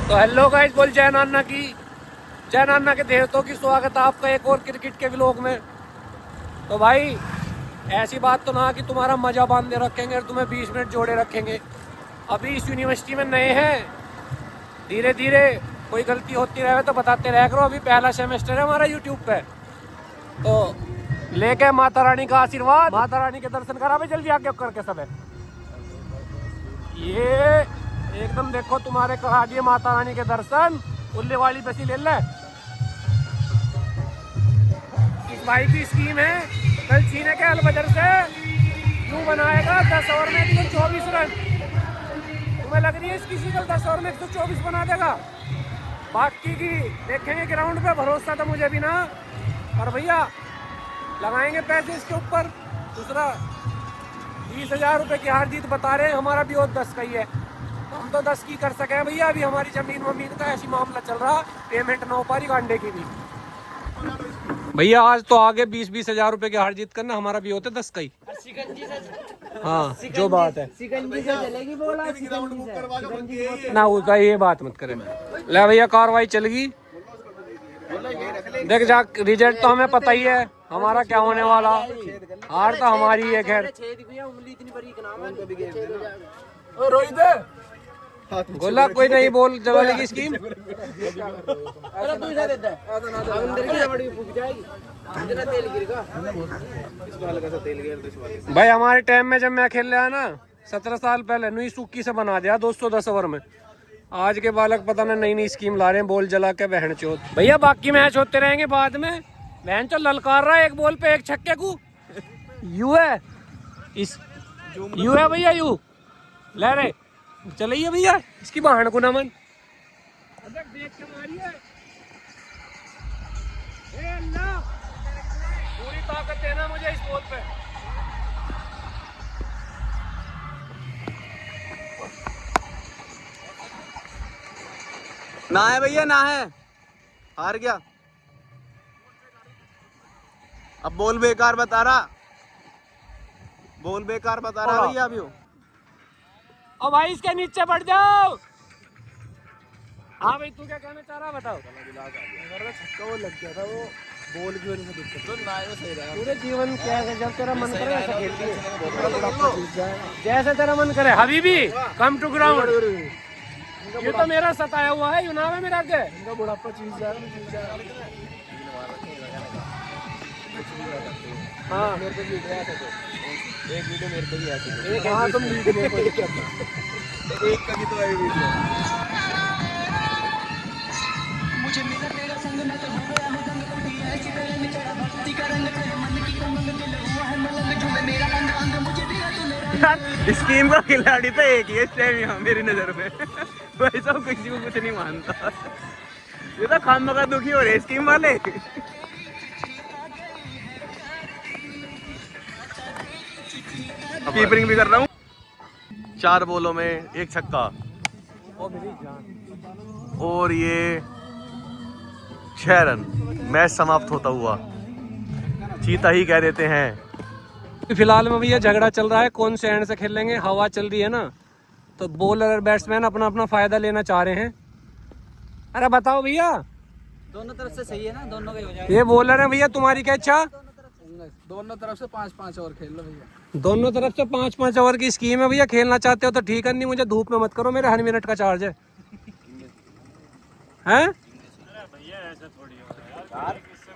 तो hello guys, बोल जय नाना की, जय नाना के देवतों की स्वागत है आपका एक और क्रिकेट के व्लॉग में। तो भाई ऐसी बात तो ना कि तुम्हारा मजा बांध दे रखेंगे और तुम्हें 20 मिनट जोड़े रखेंगे। अभी इस यूनिवर्सिटी में नए हैं, धीरे धीरे कोई गलती होती रहे तो बताते रह करो। अभी पहला सेमेस्टर है हमारा यूट्यूब पे, तो लेके माता रानी का आशीर्वाद, माता रानी के दर्शन करा भाई जल्दी आगे करके सब है। ये एकदम देखो तुम्हारे करा दिए माता रानी के दर्शन। उल्ले वाली बसी ले ले। इस भाई की स्कीम है कल छीने के अलबदर से यूं बनाएगा 10 ओवर में 124 रन। तुम्हें लग रही है इसकी कल 10 ओवर में 124 बना देगा? बाकी की देखेंगे ग्राउंड पे, भरोसा था मुझे भी ना, और भैया लगाएंगे पैसे इसके ऊपर। दूसरा 20,000 रुपए की हार जीत बता रहे हैं, हमारा भी और 10 का ही है। हम तो 10 की कर सके हैं भैया। अभी हमारी जमीन वमीन का ऐसी मामला चल रहा, पेमेंट ना हो पा रही अंडे की भी। भैया आज तो आगे 20-20 हजार रुपए की हार जीत करना, हमारा भी होते 10 का ही। हाँ जो बात है ना, उसका ये बात मत करे। ले भैया कार्रवाई चलेगी, देख जा रिजल्ट तो हमें पता ही है हमारा क्या होने वाला। हार तो हमारी है खैर। गोला कोई नहीं बोल जवानी की स्कीम। भाई हमारे टाइम में जब मैं खेल रहा ना 17 साल पहले, नुई सूकी से बना दिया 210 ओवर में। आज के बालक पता ना नई नई स्कीम ला रहे हैं, बॉल जला के बहन चोत। भैया बाकी मैच होते रहेंगे बाद में। बहन चो ललकार रहा है एक बॉल पे एक छक्के को। यू है इस यू है भैया, यू ले रहे चलिए भैया इसकी बहन को नमन। देख के मारिए, पूरी ताकत देना मुझे इस बॉल पे। ना है भैया, ना है, हार गया। अब बॉल बेकार बता रहा, बॉल बेकार बता रहा भैया अभी वो। और भाई इसके नीचे बढ़ जाओ। हाँ भाई तू क्या कहना चाह रहा बताओ। छक्का वो लग गया था, वो बॉल की वजह से दिक्कत तो ना ही सही रहा। पूरे जीवन क्या है, जब तेरा मन करे ऐसा खेलती है, जैसे तेरा मन करे। हबीबी कम टू ग्राउंड। ये तो मेरा सताया हुआ है, यूनाव है मेरा के। इनका बुढ़ापा चीज जाएगा। हाँ मेरे को भी गया था, तो एक वीडियो मेरे को भी आती है। एक हाँ तुम लीड में एक का भी तो आई वीडियो। मुझे मिला तेरा संग, मैं तो हो गया हूं दंग, टूटी है ऐसी तरह में चढ़ा भक्ति का रंग, तेरे मन की कमंग दिल हुआ है मलंग, झूमे मेरा अंग अंग, मुझे दिया तूने यार स्कीम का खिलाड़ी तो एक ही है इस टाइम यहाँ मेरी नजर में। भाई साहब किसी को कुछ नहीं मानता, ये तो खाम का दुखी हो रहे स्कीम वाले। कीपिंग भी कर रहा हूँ, 4 बॉलों में 1 छक्का, और ये 6 रन। मैच समाप्त होता हुआ चीता ही कह देते हैं। फिलहाल में भैया झगड़ा चल रहा है कौन से एंड से खेलेंगे। हवा चल रही है ना, तो बॉलर और बैट्समैन अपना अपना फायदा लेना चाह रहे हैं। अरे बताओ भैया, दोनों तरफ से सही है ना, दोनों का ही हो जाएगा। ये बॉलर है भैया, तुम्हारी क्या इच्छा? दोनों तरफ से 5-5 ओवर खेल लो भैया। दोनों तरफ से 5-5 ओवर की स्कीम है भैया। खेलना चाहते हो तो ठीक है, नहीं मुझे धूप में मत करो, मेरे हर मिनट का चार्ज है। हैं?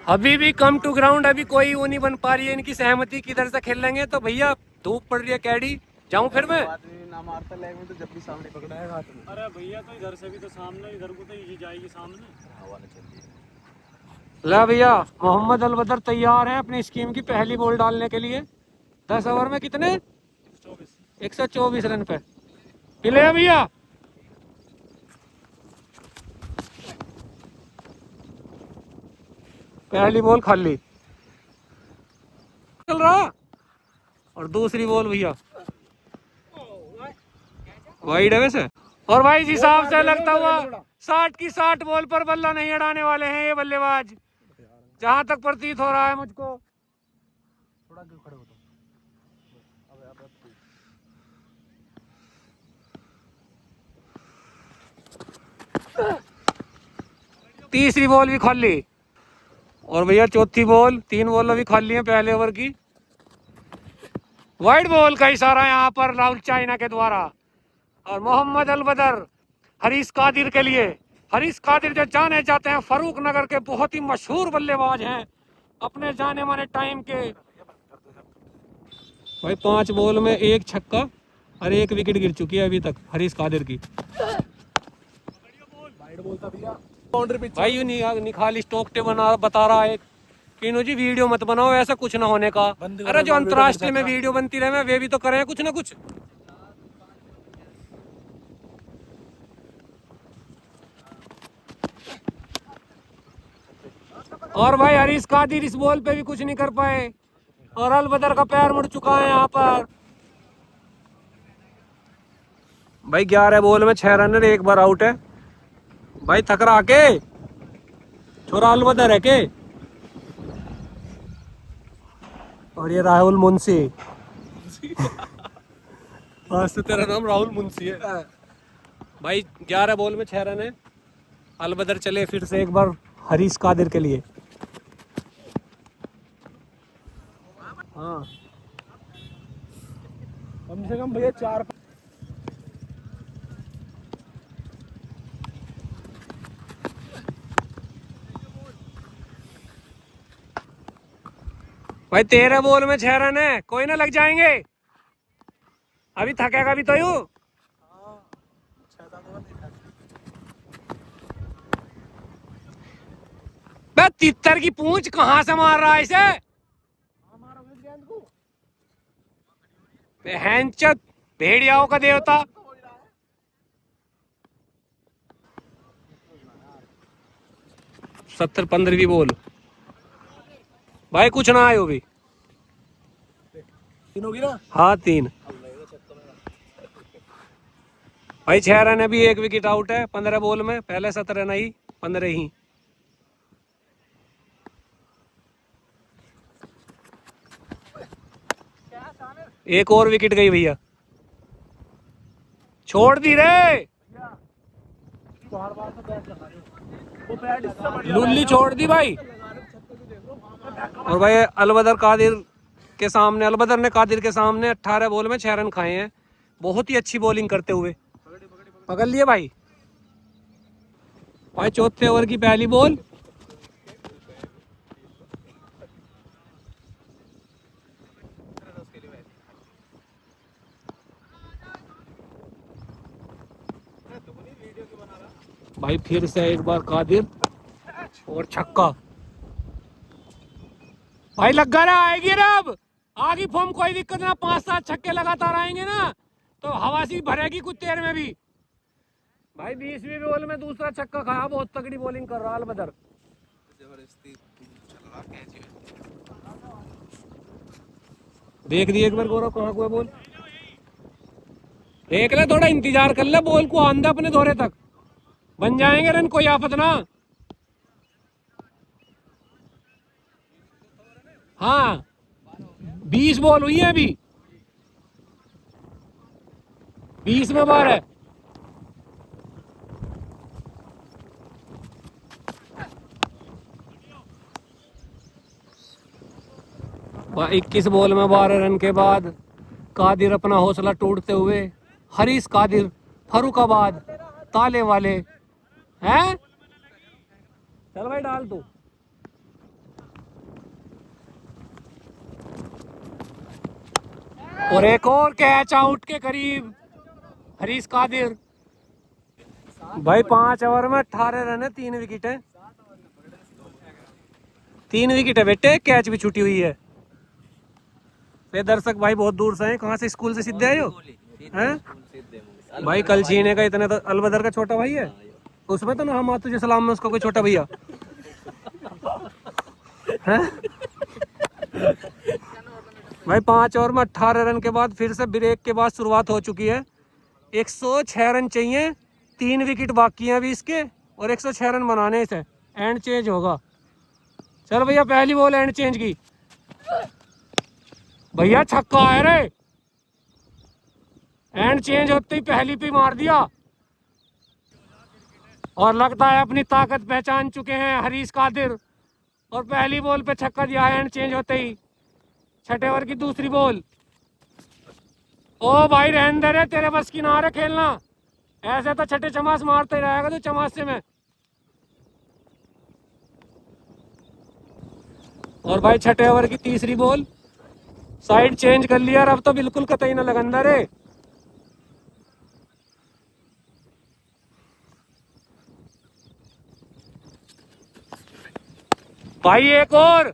अभी भी कम टू ग्राउंड, अभी कोई वो नहीं बन पा रही है इनकी सहमति किधर से खेल लेंगे। तो भैया धूप पड़ रही है, कैडी जाऊं फिर मैं? ना मारता लेग में तो जब भी सामने पकड़ा है हाथ में। अरे भैया तो इधर से भी तो सामने, इधर को तो इजी जाएगी सामने। हवा न चल रही है। ला भैया मोहम्मद अलबदर तैयार है अपनी स्कीम की पहली बॉल डालने के लिए। 10 ओवर में कितने? 124 रन पे पिले भैया। पहली बॉल खाली चल रहा, और दूसरी बॉल भैया वाइड है वैसे। और भाई इस हिसाब से लगता हुआ 60 की 60 बॉल पर बल्ला नहीं अड़ाने वाले हैं ये बल्लेबाज, जहां तक प्रतीत हो रहा है मुझको। थोड़ा खड़े हो तीसरी बॉल भी खाली। और भैया चौथी बॉल, 3 बॉल अभी खाली है पहले ओवर की। वाइड बॉल का इशारा यहाँ पर राहुल चाइना के द्वारा। और मोहम्मद अलबदर हरीश कादिर के लिए। हरीश कादिर जो जाने जाते हैं फरूक नगर के बहुत ही मशहूर बल्लेबाज हैं अपने जाने माने टाइम के। भाई 5 बॉल में 1 छक्का और 1 विकेट गिर चुकी है अभी तक हरीश कादिर की। भाई यू निखाल स्टोकटे बता रहा है कि जी वीडियो मत बनाओ, ऐसा कुछ ना होने का। अरे जो अंतरराष्ट्रीय में वीडियो बनती रहे वे भी तो करें कुछ ना कुछ। और भाई हरीश कादिर इस बॉल पे भी कुछ नहीं कर पाए और अलबदर का पैर मुड़ चुका है यहाँ पर। भाई 11 बॉल में 6 रन, 1 बार आउट है। भाई थकरा के छोरा अलबदर है के। और ये राहुल मुंशी। आज तो तेरा नाम राहुल मुंशी है। भाई 11 बॉल में 6 रन है। अलबदर चले फिर से एक बार हरीश कादिर के लिए। हाँ कम से कम भैया 4। भाई 13 बॉल में 6 रन है, कोई ना लग जाएंगे। अभी थकेगा भी तो यूं। बे तितर की पूंछ कहाँ से मार रहा है इसे? हैंचत भेड़ियाओं का देवता। सत्तर 15वीं बॉल। भाई कुछ ना आयो भी। 3 होगी ना? हाँ 3। भाई 6 रन है, अभी 1 विकेट आउट है 15 बॉल में। पहले 7 रन आई 15 ही। एक और विकेट गई भैया, छोड़ दी रे। लुल्ली छोड़ दी भाई। और भाई अलबदर कादिर के सामने, अलबदर ने कादिर के सामने 18 बॉल में 6 रन खाए हैं, बहुत ही अच्छी बॉलिंग करते हुए। पकड़ लिए भाई। भाई चौथे ओवर की पहली बॉल। भाई फिर से एक बार कादिर और छक्का। भाई लग रहा आएगी रे, अब आगे फॉर्म कोई दिक्कत ना। 5-7 छक्के लगातार आएंगे ना तो हवासी भरेगी कुछ देर में भी। भाई 20वीं बॉल में दूसरा छक्का खाया, बहुत तगड़ी बॉलिंग कर रहा अलबदर। देख दिए एक बार गौरव कहाँ को है बॉल, देख ले, थोड़ा इंतजार कर ले, बॉल को आंदा अपने दौरे तक, बन जाएंगे रन, कोई आफत ना। हाँ 20 बॉल हुई है अभी, 20 में 12। भाई 21 बॉल में 12 रन के बाद कादिर अपना हौसला टूटते हुए, हरीश कादिर फरुखाबाद ताले वाले हैं। चल भाई डाल तू। और एक और कैच आउट के करीब हरीश कादिर। भाई 5 ओवर में 18 रन है, 3 विकेट है। 3 विकेट है बेटे, कैच भी छुटी हुई है। ये दर्शक भाई बहुत दूर से हैं, कहाँ से, स्कूल से सीधे आए हो हैं? भाई कल छीने का इतने तो अलबदर का छोटा भाई है, उसमें तो ना हम तुझे सलाम में उसका कोई छोटा भैया हैं? भाई 5 ओवर में 18 रन के बाद फिर से ब्रेक के बाद शुरुआत हो चुकी है। 106 रन चाहिए, 3 विकेट बाकी हैं अभी इसके, और 106 रन बनाने से एंड चेंज होगा। चल भैया पहली बॉल एंड चेंज की। भैया छक्का है रे, एंड चेंज होते ही पहली पे मार दिया। और लगता है अपनी ताकत पहचान चुके हैं हरीश कादिर। और पहली बॉल पे छक्का दिया है एंड चेंज होते ही। छठे ओवर की दूसरी बॉल। ओ भाई रहने दे रे, तेरे बस की ना रे खेलना। ऐसे तो छठे चमास मारते ही रहेगा तू चमासे में। और भाई छठे ओवर की तीसरी बॉल। साइड चेंज कर लिया और अब तो बिल्कुल कतई ना लगंदा रे। भाई एक और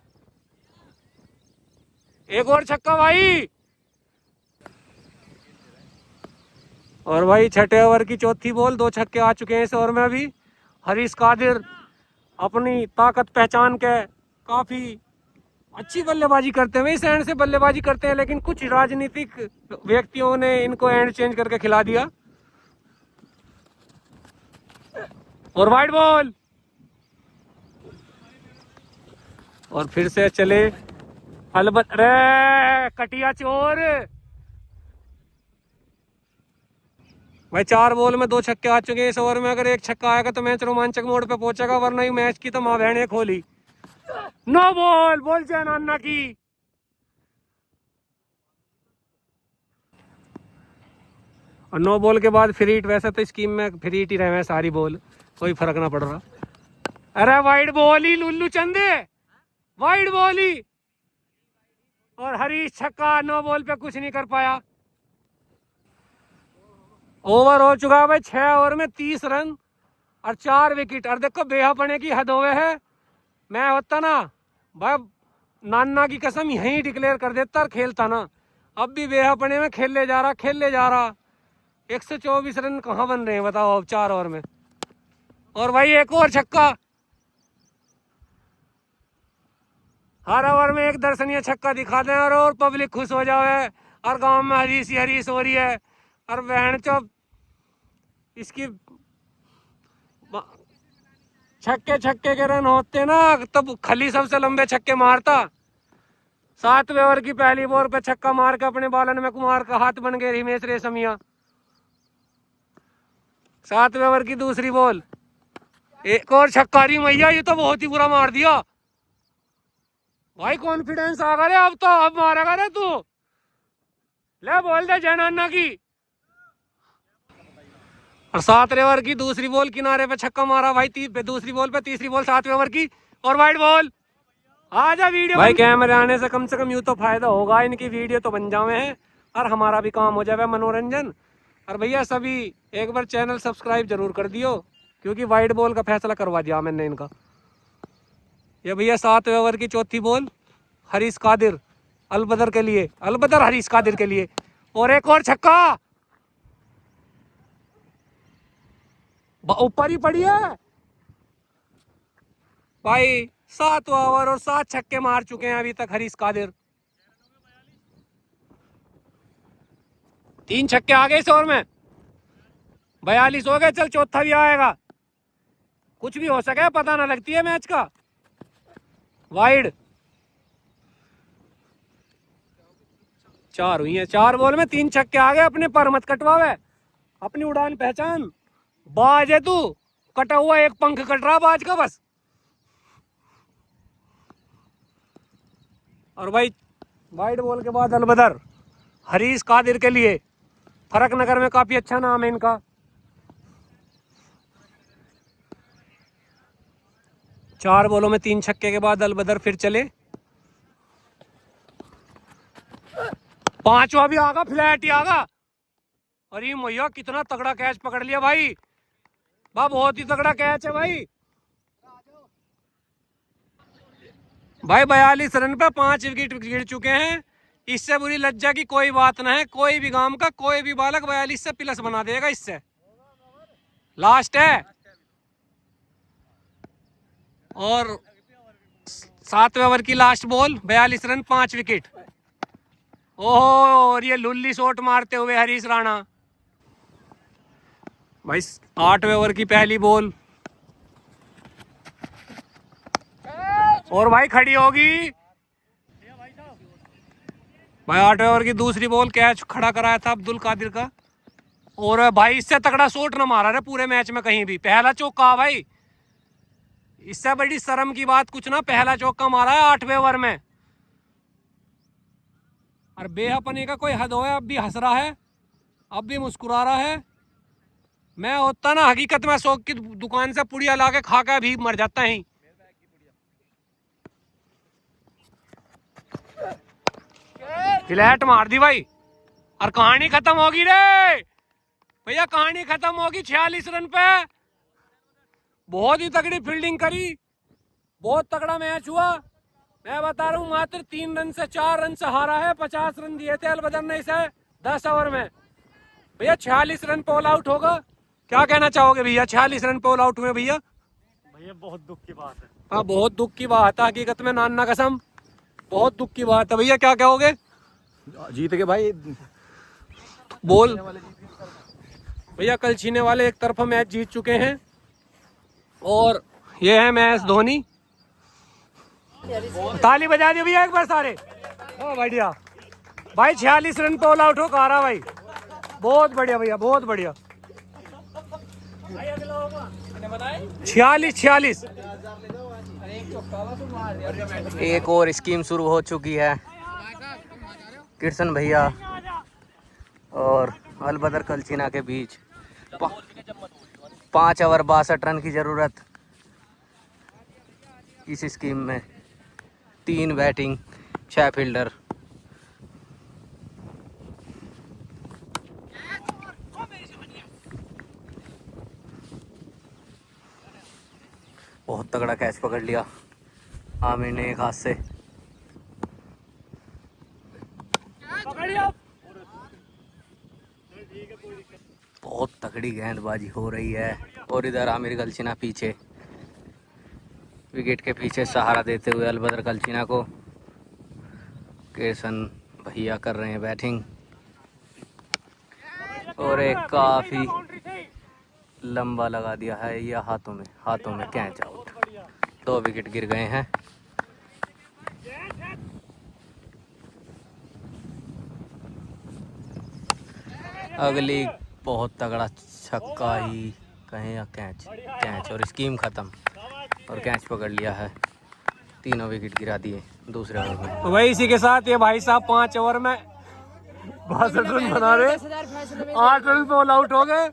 छक्का भाई। और भाई छठे ओवर की चौथी बॉल। 2 छक्के आ चुके हैं इस ओवर में अभी। हरीश कादिर अपनी ताकत पहचान के काफी अच्छी बल्लेबाजी करते हैं। इस एंड से बल्लेबाजी करते हैं, लेकिन कुछ राजनीतिक व्यक्तियों ने इनको एंड चेंज करके खिला दिया। और वाइड बॉल। और फिर से चले अलबत रे कटिया चोर। भाई 4 बॉल में 2 छक्के आ चुके हैं इस ओवर में। अगर एक छक्का आएगा तो मैच रोमांचक मोड पे पहुंचेगा, वरना ही मैच की तो माँ बहने खोली। नो बॉल बोल जाए नाना की। और 9 बॉल के बाद फ्री हिट। वैसे तो स्कीम में फ्री हिट ही रहे हैं सारी बॉल, कोई फर्क ना पड़ रहा। अरे वाइड बॉल ही लुल्लू चंदे, वाइड बॉल ही। और हरीश छक्का। 9 बॉल पे कुछ नहीं कर पाया। ओवर हो चुका है भाई 6 ओवर में 30 रन और 4 विकेट। और देखो बेहापने की हद होवे है। मैं होता ना भाई नाना की कसम यहीं डिक्लेयर कर देता और खेलता ना। अब भी बेहापने में खेल ले जा रहा 124 रन कहाँ बन रहे हैं बताओ अब 4 ओवर में। और भाई एक और छक्का। हर ओवर में एक दर्शनीय छक्का दिखा दें और पब्लिक खुश हो जाए। और गांव में हरीश ही हरीश हो रही है। और बहन चो इसकी छक्के के रन होते ना तब खली सबसे लंबे छक्के मारता। 7वें ओवर की पहली बॉल पे छक्का मार के अपने बालन में कुमार का हाथ बन गए हिमेश रेशमिया। 7वें ओवर की दूसरी बॉल। एक और छक्का। रही मैया ये तो बहुत ही बुरा मार दिया भाई। कॉन्फिडेंस आ गया अब तो। अब मारेगा रे तू। ले बोल दे जयनान्ना की। और 7वें ओवर की दूसरी बॉल किनारे पे छक्का मारा भाई। दूसरी बॉल पे तीसरी बॉल 7वें ओवर की। और वाइड बॉल। आजा वीडियो भाई। कैमरे आने से कम यूं तो फायदा होगा, इनकी वीडियो तो बन जावे हैं और हमारा भी काम हो जाए मनोरंजन। और भैया सभी एक बार चैनल सब्सक्राइब जरूर कर दियो, क्योंकि वाइड बॉल का फैसला करवा दिया मैंने इनका। ये भैया 7वें ओवर की चौथी बॉल हरीश कादिर अलबदर के लिए। अलबदर हरीश कादिर के लिए। और एक और छक्का ऊपर ही पड़ी है भाई। 7वां ओवर और 7 छक्के मार चुके हैं अभी तक हरीश कादिर। 3 छक्के आ गए इस ओवर में। 42 हो गए। चल चौथा भी आएगा। कुछ भी हो सके, पता ना लगती है मैच का। वाइड 4 हुई है। 4 बॉल में 3 छक्के आ गए। अपने पर मत कटवावे, अपनी उड़ान पहचान। बाज है तू, कटा हुआ एक पंख कट रहा बाज का बस। और भाई वाइड बॉल के बाद अलबदर हरीश कादिर के लिए। फरक नगर में काफी अच्छा नाम है इनका। 4 बॉलों में 3 छक्के के बाद अलबदर फिर चले। 5वां भी आगा, फ्लैट ही आगा। अरे मैया कितना तगड़ा कैच पकड़ लिया भाई। बहुत ही तगड़ा कैच है भाई। 42 रन पे 5 विकेट गिर चुके हैं। इससे बुरी लज्जा की कोई बात ना है। कोई भी गांव का कोई भी बालक 42 से प्लस बना देगा। इससे लास्ट है। और 7वें ओवर की लास्ट बॉल। 42 run 5 wicket. ओहो, और ये लुल्ली शॉट मारते हुए हरीश राणा भाई। 8वें ओवर की पहली बॉल। और भाई खड़ी होगी भाई। 8वें ओवर की दूसरी बॉल। कैच खड़ा कराया था अब्दुल कादिर का। और भाई इससे तगड़ा शॉट न मारा रे पूरे मैच में कहीं भी। पहला चौका भाई, इससे बड़ी शर्म की बात कुछ ना, पहला चौका मारा है 8वें ओवर में। और बेहपने का कोई हद हो है, अब भी हंस रहा है, अब भी मुस्कुरा रहा है। मैं होता ना हकीकत में शौक की दुकान से पुड़िया ला के खा के भी मर जाता है। फ्लैट मार दी भाई और कहानी खत्म होगी रे भैया, कहानी खत्म होगी 46 रन पे। बहुत ही तगड़ी फील्डिंग करी, बहुत तगड़ा मैच हुआ। मैं बता रहा हूँ मात्र 3 रन से 4 रन से हारा है। 50 रन दिए थे अलबदर ने इसे 10 ओवर में। भैया 46 रन पे ऑल आउट होगा, क्या कहना चाहोगे भैया? 46 रन पे ऑल आउट हुए भैया। भैया बहुत दुख की बात है। हाँ बहुत दुख की बात है हकीकत में, नाना कसम बहुत दुख की बात है। भैया क्या कहोगे? जीत के भाई बोल भैया। कल छीने वाले एक तरफा मैच जीत चुके हैं और ये है मैच धोनी। ताली बजा दियो भैया एक बार सारे। हाँ बढ़िया भाई, 46 रन पे ऑल आउट हो कारा भाई, बहुत बढ़िया भैया, बहुत बढ़िया। 46। एक और स्कीम शुरू हो चुकी है। कृष्ण भैया और अलबदर कलचीना के बीच 5 ओवर 62 रन की ज़रूरत। इस स्कीम में 3 बैटिंग 6 फील्डर। बहुत तगड़ा कैच पकड़ लिया आमिर ने एक हाथ से। बहुत तगड़ी गेंदबाजी हो रही है और इधर आमिर कलचीना पीछे विकेट के पीछे सहारा देते हुए अलबदर कलचीना को। कृष्ण भैया कर रहे हैं बैटिंग और एक काफी लंबा लगा दिया है या हाथों में कैच आउट। 2 विकेट गिर गए हैं। अगली बहुत तगड़ा छक्का ही कहें या कैच और स्कीम खत्म और कैच पकड़ लिया है। 3 विकेट गिरा दिए दूसरे ओवर में। तो भाई इसी के साथ ये भाई साहब 5 ओवर में 62 रन बना रहे, 8 रन पे ऑल आउट हो गए।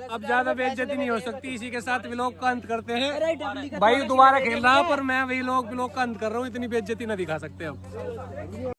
अब ज्यादा बेइज्जती नहीं हो सकती। इसी के साथ व्लॉग का अंत करते हैं। भाई दोबारा खेल रहा पर मैं वही व्लॉग का अंत कर रहा हूँ, इतनी बेइज्जती ना दिखा सकते अब।